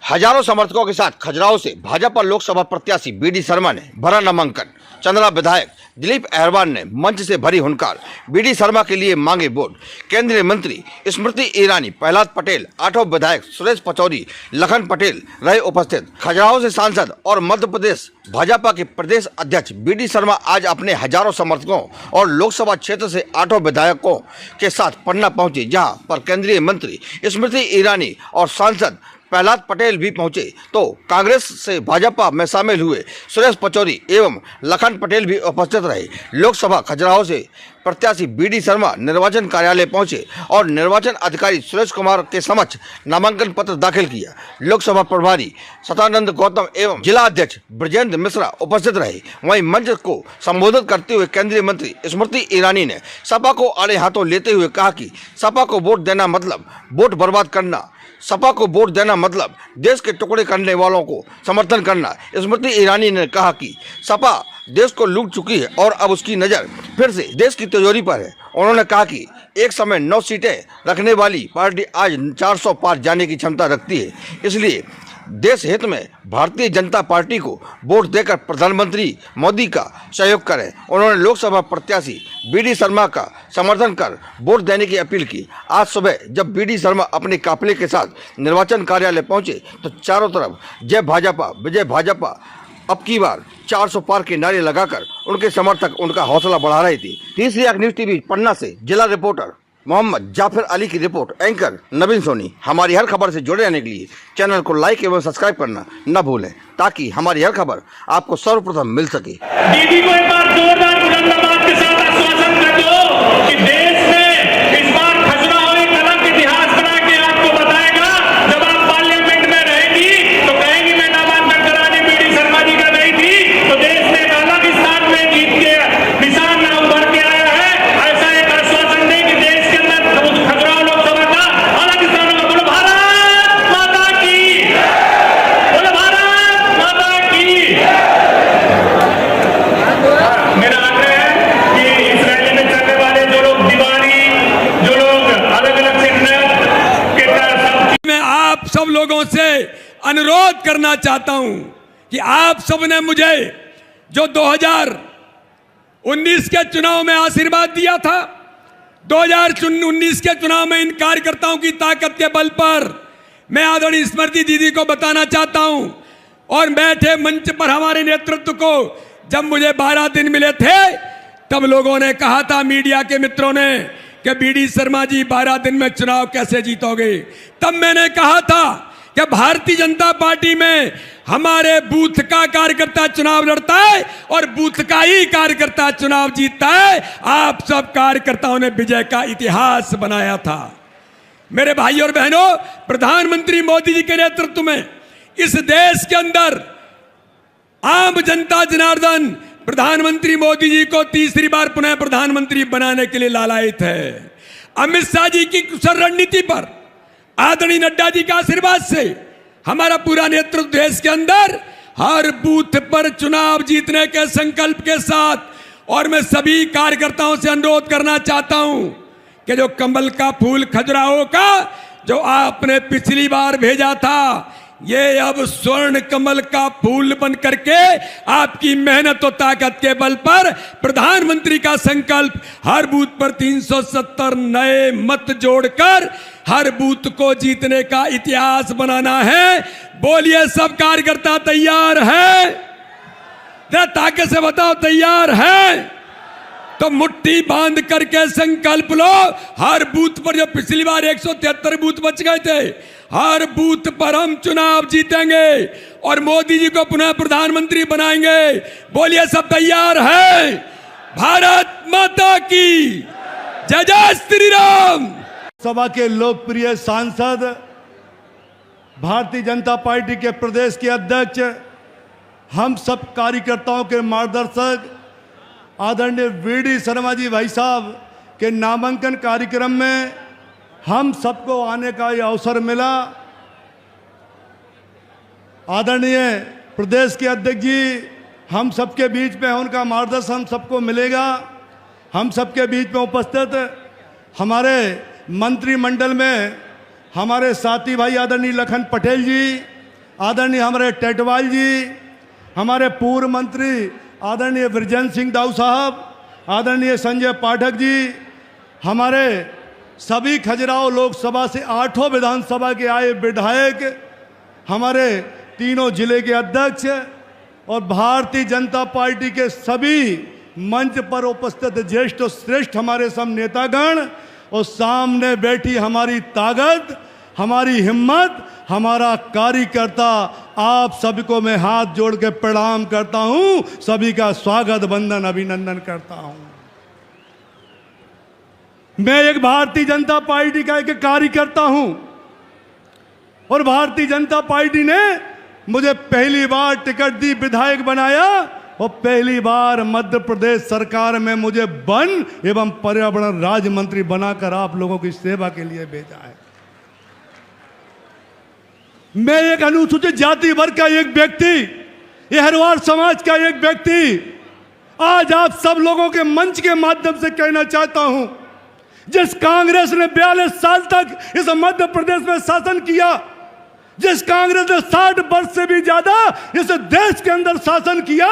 हजारों समर्थकों के साथ खजुराहो से भाजपा लोकसभा प्रत्याशी बीडी शर्मा ने भरा नामांकन। चंद्रा विधायक दिलीप अहरवान ने मंच से भरी हुंकार। बीडी शर्मा के लिए मांगे वोट। केंद्रीय मंत्री स्मृति ईरानी, प्रहलाद पटेल, आठों विधायक सुरेश पचौरी, लखन पटेल रहे उपस्थित। खजुराहो से सांसद और मध्य प्रदेश भाजपा के प्रदेश अध्यक्ष बीडी शर्मा आज अपने हजारों समर्थकों और लोकसभा क्षेत्र से आठों विधायकों के साथ पटना पहुंचे, जहां पर केंद्रीय मंत्री स्मृति ईरानी और सांसद प्रहलाद पटेल भी पहुंचे तो कांग्रेस से भाजपा में शामिल हुए सुरेश पचौरी एवं लखन पटेल भी उपस्थित रहे। लोकसभा खजुराहो से प्रत्याशी बीडी शर्मा निर्वाचन कार्यालय पहुंचे और निर्वाचन अधिकारी सुरेश कुमार के समक्ष नामांकन पत्र दाखिल किया। लोकसभा प्रभारी सतानंद गौतम एवं जिला अध्यक्ष ब्रजेंद्र मिश्रा उपस्थित रहे। वहीं मंच को संबोधित करते हुए केंद्रीय मंत्री स्मृति ईरानी ने सपा को आड़े हाथों लेते हुए कहा कि सपा को वोट देना मतलब वोट बर्बाद करना, सपा को वोट देना मतलब देश के टुकड़े करने वालों को समर्थन करना। स्मृति ईरानी ने कहा कि सपा देश को लूट चुकी है और अब उसकी नज़र फिर से देश की तिजोरी पर है। उन्होंने कहा कि एक समय 9 सीटें रखने वाली पार्टी आज 400 पार जाने की क्षमता रखती है, इसलिए देश हित में भारतीय जनता पार्टी को वोट देकर प्रधानमंत्री मोदी का सहयोग करें। उन्होंने लोकसभा प्रत्याशी बीडी शर्मा का समर्थन कर वोट देने की अपील की। आज सुबह जब बीडी शर्मा अपने काफिले के साथ निर्वाचन कार्यालय पहुंचे तो चारों तरफ जय भाजपा, विजय भाजपा, अब की बार 400 पार के नारे लगाकर उनके समर्थक उनका हौसला बढ़ा रहे थे। तीसरी आंख न्यूज़ टीवी पन्ना से जिला रिपोर्टर मोहम्मद जाफिर अली की रिपोर्ट। एंकर नवीन सोनी। हमारी हर खबर से जुड़े रहने के लिए चैनल को लाइक एवं सब्सक्राइब करना न भूलें, ताकि हमारी हर खबर आपको सर्वप्रथम मिल सके। दीदी को एक बार जोरदार बुलंदाबाद के साथ आश्वासन कर दो कि देश में इस बार खजुराहो एक अलग इतिहास बना के आपको बताएगा। जब आप पार्लियामेंट में रहेंगी तो कहेंगी मैं नामांकन कराने बीडी शर्मा जी का गई थी, तो देश में एक अलग स्थान में जीत के निशान ना उभर के आया है। ऐसा एक आश्वासन दें कि देश के अंदर खजुराहो लोकसभा का अलग स्थान होगा। बोलो भारत माता की, बोलो भारत माता की। मेरा आग्रह है कि इस रैली में चलने वाले जो लोग दीवारी, जो लोग अलग अलग सेक्टर के सब, मैं आप सब लोगों से अनुरोध करना चाहता हूं कि आप सब ने मुझे जो 2019 के चुनाव में आशीर्वाद दिया था, 2019 के चुनाव में इन कार्यकर्ताओं की ताकत के बल पर मैं आदरणीय स्मृति दीदी को बताना चाहता हूं और बैठे मंच पर हमारे नेतृत्व को जब मुझे 12 दिन मिले थे तब लोगों ने कहा था, मीडिया के मित्रों ने, कि बीडी शर्मा जी 12 दिन में चुनाव कैसे जीतोगे। तब मैंने कहा था कि भारतीय जनता पार्टी में हमारे बूथ का कार्यकर्ता चुनाव लड़ता है और बूथ का ही कार्यकर्ता चुनाव जीतता है। आप सब कार्यकर्ताओं ने विजय का इतिहास बनाया था। मेरे भाई और बहनों, प्रधानमंत्री मोदी जी के नेतृत्व में इस देश के अंदर आम जनता जनार्दन प्रधानमंत्री मोदी जी को तीसरी बार पुनः प्रधानमंत्री बनाने के लिए लालायित है। अमित शाह जी की कुशल रणनीति पर, आदरणीय नड्डा जी के आशीर्वाद से हमारा पूरा नेतृत्व देश के अंदर हर बूथ पर चुनाव जीतने के संकल्प के साथ, और मैं सभी कार्यकर्ताओं से अनुरोध करना चाहता हूं कि जो कमल का फूल खजुराहो का जो आपने पिछली बार भेजा था, ये अब स्वर्ण कमल का फूल बन करके आपकी मेहनत और ताकत के बल पर प्रधानमंत्री का संकल्प हर बूथ पर 370 नए मत जोड़कर हर बूथ को जीतने का इतिहास बनाना है। बोलिए सब कार्यकर्ता तैयार है? जरा ताकत से बताओ, तैयार है? तो मुट्ठी बांध करके संकल्प लो। हर बूथ पर, जो पिछली बार 173 बूथ बच गए थे, हर बूथ पर हम चुनाव जीतेंगे और मोदी जी को पुनः प्रधानमंत्री बनाएंगे। बोलिए सब तैयार है? भारत माता की जय, जय श्री राम। सभा के लोकप्रिय सांसद, भारतीय जनता पार्टी के प्रदेश के अध्यक्ष, हम सब कार्यकर्ताओं के मार्गदर्शक आदरणीय बीडी शर्मा जी भाई साहब के नामांकन कार्यक्रम में हम सबको आने का ये अवसर मिला। आदरणीय प्रदेश के अध्यक्ष जी हम सबके बीच में, उनका मार्गदर्शन हम सबको मिलेगा। हम सबके बीच में उपस्थित हमारे मंत्रिमंडल में हमारे साथी भाई आदरणीय लखन पटेल जी, आदरणीय हमारे टेटवाल जी, हमारे पूर्व मंत्री आदरणीय विरजन सिंह दाऊ साहब, आदरणीय संजय पाठक जी, हमारे सभी खजुराहो लोकसभा से 8 विधानसभा के आए विधायक, हमारे तीनों जिले के अध्यक्ष और भारतीय जनता पार्टी के सभी मंच पर उपस्थित ज्येष्ठ और श्रेष्ठ हमारे सब नेतागण और सामने बैठी हमारी ताकत, हमारी हिम्मत, हमारा कार्यकर्ता, आप सभी को मैं हाथ जोड़ के प्रणाम करता हूं, सभी का स्वागत वंदन अभिनंदन करता हूं। मैं एक भारतीय जनता पार्टी का एक कार्यकर्ता हूं और भारतीय जनता पार्टी ने मुझे पहली बार टिकट दी, विधायक बनाया और पहली बार मध्य प्रदेश सरकार में मुझे वन एवं पर्यावरण राज्य मंत्री बनाकर आप लोगों की सेवा के लिए भेजा है। मैं एक अनुसूचित जाति वर्ग का एक व्यक्ति, अहिरवार समाज का एक व्यक्ति आज आप सब लोगों के मंच के माध्यम से कहना चाहता हूं, जिस कांग्रेस ने 42 साल तक इस मध्य प्रदेश में शासन किया, जिस कांग्रेस ने 60 वर्ष से भी ज्यादा इस देश के अंदर शासन किया,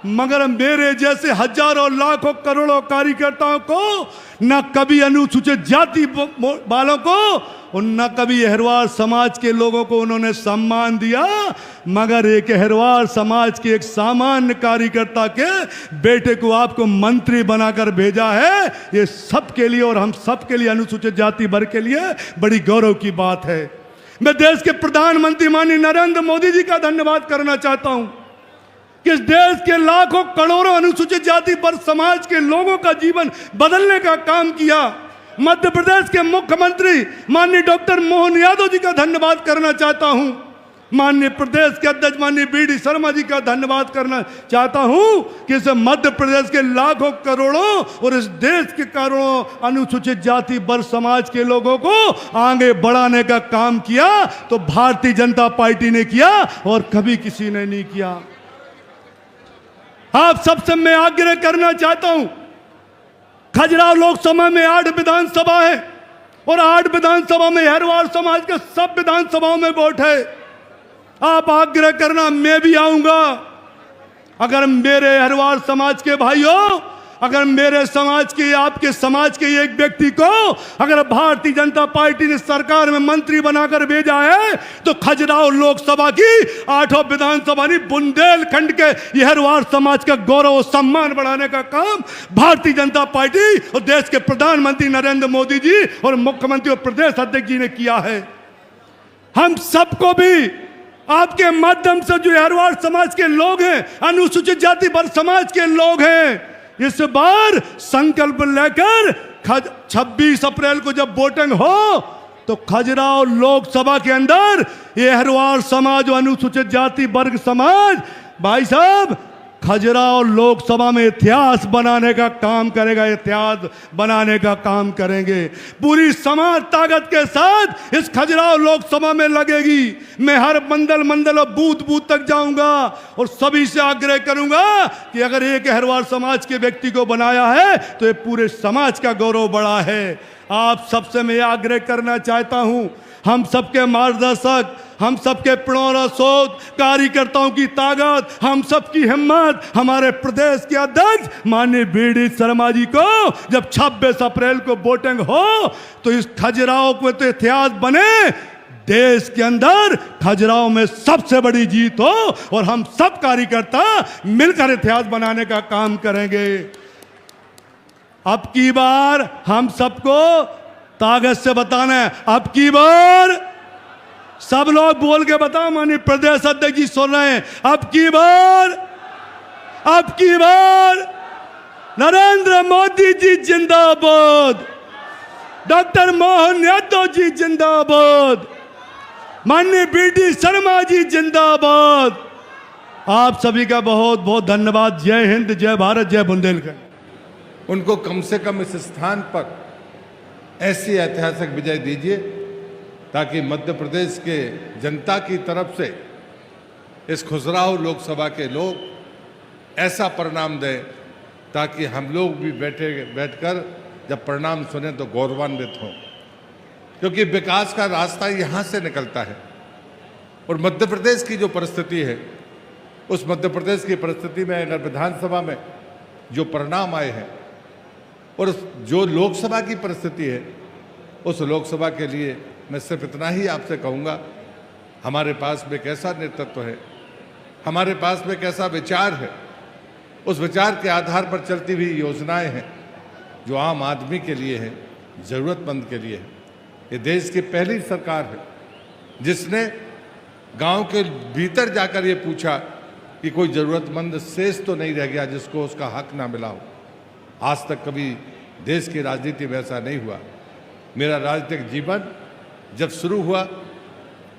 मगर मेरे जैसे हजारों लाखों करोड़ों कार्यकर्ताओं को न कभी अनुसूचित जाति वालों को और न कभी अहिरवार समाज के लोगों को उन्होंने सम्मान दिया, मगर एक अहिरवार समाज के एक सामान्य कार्यकर्ता के बेटे को आपको मंत्री बनाकर भेजा है। ये सबके लिए और हम सबके लिए, अनुसूचित जाति वर्ग के लिए बड़ी गौरव की बात है। मैं देश के प्रधानमंत्री माननीय नरेंद्र मोदी जी का धन्यवाद करना चाहता हूं कि इस देश के लाखों करोड़ों अनुसूचित जाति वर्ग समाज के लोगों का जीवन बदलने का काम किया। मध्य प्रदेश के मुख्यमंत्री माननीय डॉक्टर मोहन यादव जी का धन्यवाद करना चाहता हूं, माननीय प्रदेश के अध्यक्ष माननीय बीडी शर्मा जी का धन्यवाद करना चाहता हूं कि इस मध्य प्रदेश के लाखों करोड़ों और इस देश के करोड़ों अनुसूचित जाति वर्ग समाज के लोगों को आगे बढ़ाने का काम किया तो भारतीय जनता पार्टी ने किया और कभी किसी ने नहीं किया। आप सबसे मैं आग्रह करना चाहता हूं, खजुराहो लोकसभा में 8 विधानसभा है और 8 विधानसभा में अहिरवार समाज के सब विधानसभाओं में वोट है। आप आग्रह करना, मैं भी आऊंगा। अगर मेरे अहिरवार समाज के भाइयों, अगर मेरे समाज के, आपके समाज के एक व्यक्ति को अगर भारतीय जनता पार्टी ने सरकार में मंत्री बनाकर भेजा है तो खजुराहो लोकसभा की 8 विधानसभा नहीं, बुंदेलखंड के अहिरवार समाज का गौरव और सम्मान बढ़ाने का काम भारतीय जनता पार्टी और देश के प्रधानमंत्री नरेंद्र मोदी जी और मुख्यमंत्री और प्रदेश अध्यक्ष जी ने किया है। हम सबको भी आपके माध्यम से जो अहिरवार समाज के लोग हैं, अनुसूचित जाति वर्ग समाज के लोग हैं, इस बार संकल्प लेकर 26 अप्रैल को जब वोटिंग हो तो खजुराहो लोकसभा के अंदर ये अहिरवार समाज और अनुसूचित जाति वर्ग समाज, भाई साहब, खजुराहो लोकसभा में इतिहास बनाने का काम करेगा, इतिहास बनाने का काम करेंगे। पूरी समाज ताकत के साथ इस खजुराहो लोकसभा में लगेगी। मैं हर मंडल और बूथ तक जाऊंगा और सभी से आग्रह करूंगा कि अगर एक अहिरवार समाज के व्यक्ति को बनाया है तो ये पूरे समाज का गौरव बढ़ा है। आप सबसे मैं आग्रह करना चाहता हूं, हम सबके मार्गदर्शक, हम सबके प्रणोरसोद कार्यकर्ताओं की ताकत, हम सबकी हिम्मत, हमारे प्रदेश के अध्यक्ष माननीय बीडी शर्मा जी को जब 26 अप्रैल को वोटिंग हो तो इस खजुराहो को तो इतिहास बने, देश के अंदर खजुराहो में सबसे बड़ी जीत हो और हम सब कार्यकर्ता मिलकर इतिहास बनाने का काम करेंगे। अब की बार हम सबको ताकत से बताना है, अब की बार सब लोग बोल के बताओ, माननीय प्रदेश अध्यक्ष जी सुन रहे हैं, अब की बार नरेंद्र मोदी जी जिंदाबाद, डॉक्टर मोहन यादव जी जिंदाबाद, माननीय बीडी शर्मा जी जिंदाबाद। आप सभी का बहुत बहुत धन्यवाद। जय हिंद, जय भारत, जय बुंदेलखंड। उनको कम से कम इस स्थान पर ऐसी ऐतिहासिक विजय दीजिए ताकि मध्य प्रदेश के जनता की तरफ से इस खजुराहो लोकसभा के लोग ऐसा परिणाम दें ताकि हम लोग भी बैठकर जब परिणाम सुने तो गौरवान्वित हों, क्योंकि विकास का रास्ता यहाँ से निकलता है। और मध्य प्रदेश की जो परिस्थिति है, उस मध्य प्रदेश की परिस्थिति में अगर विधानसभा में जो परिणाम आए हैं और जो लोकसभा की परिस्थिति है, उस लोकसभा के लिए मैं सिर्फ इतना ही आपसे कहूँगा, हमारे पास में कैसा नेतृत्व है, हमारे पास में कैसा विचार है, उस विचार के आधार पर चलती हुई योजनाएं हैं जो आम आदमी के लिए है, ज़रूरतमंद के लिए है। ये देश की पहली सरकार है जिसने गांव के भीतर जाकर ये पूछा कि कोई ज़रूरतमंद शेष तो नहीं रह गया जिसको उसका हक ना मिला हो। आज तक कभी देश की राजनीति में ऐसा नहीं हुआ। मेरा राजनीतिक जीवन जब शुरू हुआ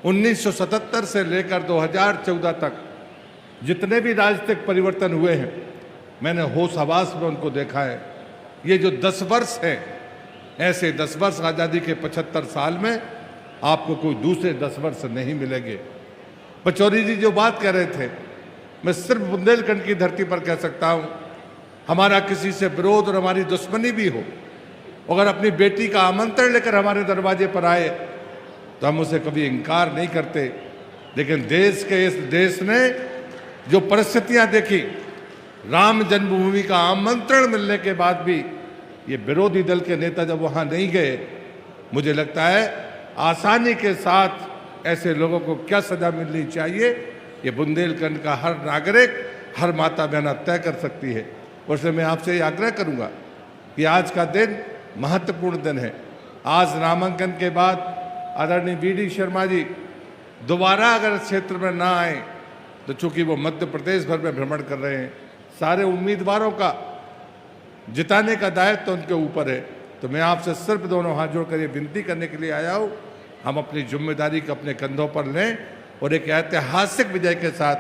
1977 से लेकर 2014 तक जितने भी राजनीतिक परिवर्तन हुए हैं, मैंने होश हवास में उनको देखा है। ये जो 10 वर्ष हैं, ऐसे 10 वर्ष आज़ादी के 75 साल में आपको कोई दूसरे 10 वर्ष नहीं मिलेंगे। पचौरी जी जो बात कह रहे थे, मैं सिर्फ बुंदेलखंड की धरती पर कह सकता हूँ, हमारा किसी से विरोध और हमारी दुश्मनी भी हो, अगर अपनी बेटी का आमंत्रण लेकर हमारे दरवाजे पर आए तो हम उसे कभी इनकार नहीं करते। लेकिन देश के इस देश ने जो परिस्थितियां देखी, राम जन्मभूमि का आमंत्रण मिलने के बाद भी ये विरोधी दल के नेता जब वहां नहीं गए, मुझे लगता है आसानी के साथ ऐसे लोगों को क्या सजा मिलनी चाहिए, ये बुंदेलखंड का हर नागरिक, हर माता बहना तय कर सकती है। और इसलिए मैं आपसे ये आग्रह करूंगा कि आज का दिन महत्वपूर्ण दिन है। आज नामांकन के बाद आदरणीय BD शर्मा जी दोबारा अगर क्षेत्र में ना आए तो चूंकि वो मध्य प्रदेश भर में भ्रमण कर रहे हैं, सारे उम्मीदवारों का जिताने का दायित्व तो उनके ऊपर है। तो मैं आपसे सिर्फ दोनों हाथ जोड़कर ये विनती करने के लिए आया हूँ, हम अपनी जिम्मेदारी को अपने कंधों पर लें और एक ऐतिहासिक विजय के साथ।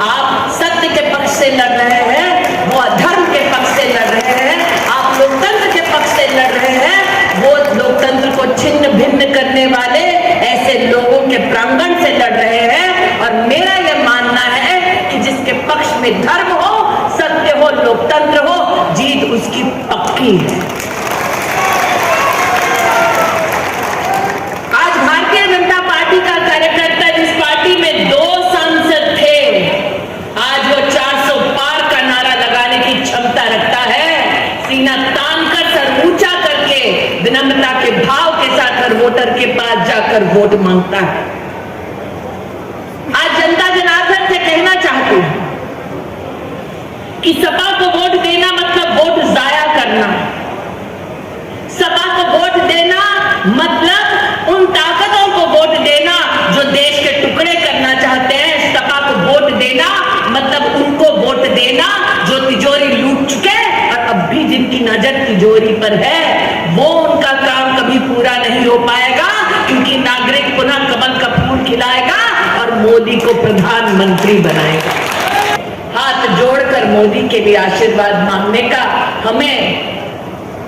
आप सत्य के पक्ष से लड़ रहे हैं, वो अधर्म के पक्ष से लड़ रहे हैं, आप लोकतंत्र के पक्ष से लड़ रहे हैं, वो लोकतंत्र को छिन्न भिन्न करने वाले ऐसे लोगों के प्रांगण से लड़ रहे हैं। और मेरा यह मानना है कि जिसके पक्ष में धर्म हो, सत्य हो, लोकतंत्र हो, जीत उसकी पक्की है। आज भारतीय जनता पार्टी का कार्यकर्ता, जिस पार्टी में 2 सांसद थे, आज वो 400 पार का नारा लगाने की क्षमता रखता है। सीना तान कर, सर ऊंचा करके, विनम्रता के भाव के साथ हर वोटर के पास जाकर वोट मांगता है। आज जनता जनार्दन से कहना चाहती हूं कि सपा को वोट देना मतलब वोट जाया करना। सपा को वोट देना मतलब उन ताकतों को वोट देना जो देश के टुकड़े करना चाहते हैं। सपा को वोट देना मतलब उनको वोट देना जो तिजोरी लूट चुके और अब भी जिनकी नजर तिजोरी पर है। वो उनका काम कभी पूरा नहीं हो पाएगा, क्योंकि नागरिक पुनः कमल का फूल खिलाएगा और मोदी को प्रधानमंत्री बनाएगा। हाथ जोड़कर मोदी के लिए आशीर्वाद मांगने का हमें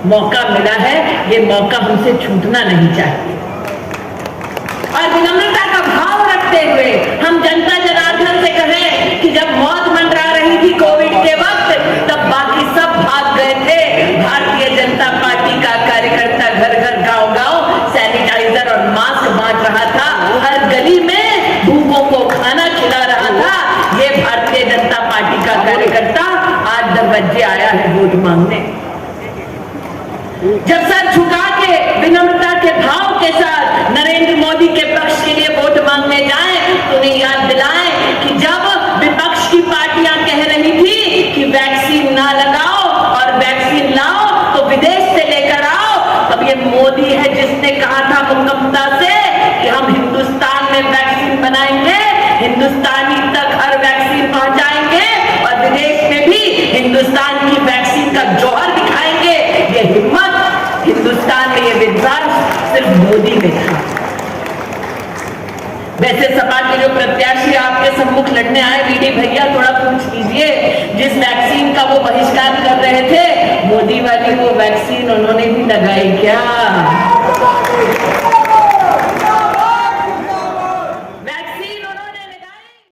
मौका मिला है, ये मौका हमसे छूटना नहीं चाहिए। और विनम्रता का भाव रखते हुए हम जनता जनार्दन से कहें कि जब मौत मंडरा रही थी कोविड के वक्त, तब बाकी सब भाग गए थे। भारतीय जनता पार्टी का कार्यकर्ता घर घर, गांव गांव सैनिटाइजर और मास्क बांट रहा था, हर गली में भूखों को खाना खिला रहा था। ये भारतीय जनता पार्टी का कार्यकर्ता आज दरवाजे आया है वोट मांगने। जब सर झुका के, विनम्रता के भाव के साथ नरेंद्र मोदी के पक्ष के लिए वोट मांगने जाएं, तो उन्हें याद दिलाएं कि जब विपक्ष की पार्टियां कह रही थी कि वैक्सीन ना लगाओ और वैक्सीन लाओ तो विदेश से लेकर आओ, तब ये मोदी है जिसने कहा था मुकम्मता से कि हम हिंदुस्तान में वैक्सीन बनाएंगे, हिंदुस्तानी तक हर वैक्सीन पहुंचाएंगे और विदेश में भी हिंदुस्तान की वैक्सीन का जौहर दिखाएंगे। ये हिम्मत हिंदुस्तान में, ये विश्वास सिर्फ मोदी में था। वैसे सपा के जो प्रत्याशी आपके सम्मुख लड़ने आए, BD भैया थोड़ा पूछ लीजिए, जिस वैक्सीन का वो बहिष्कार कर रहे थे, मोदी वाली वो वैक्सीन उन्होंने भी लगाई क्या?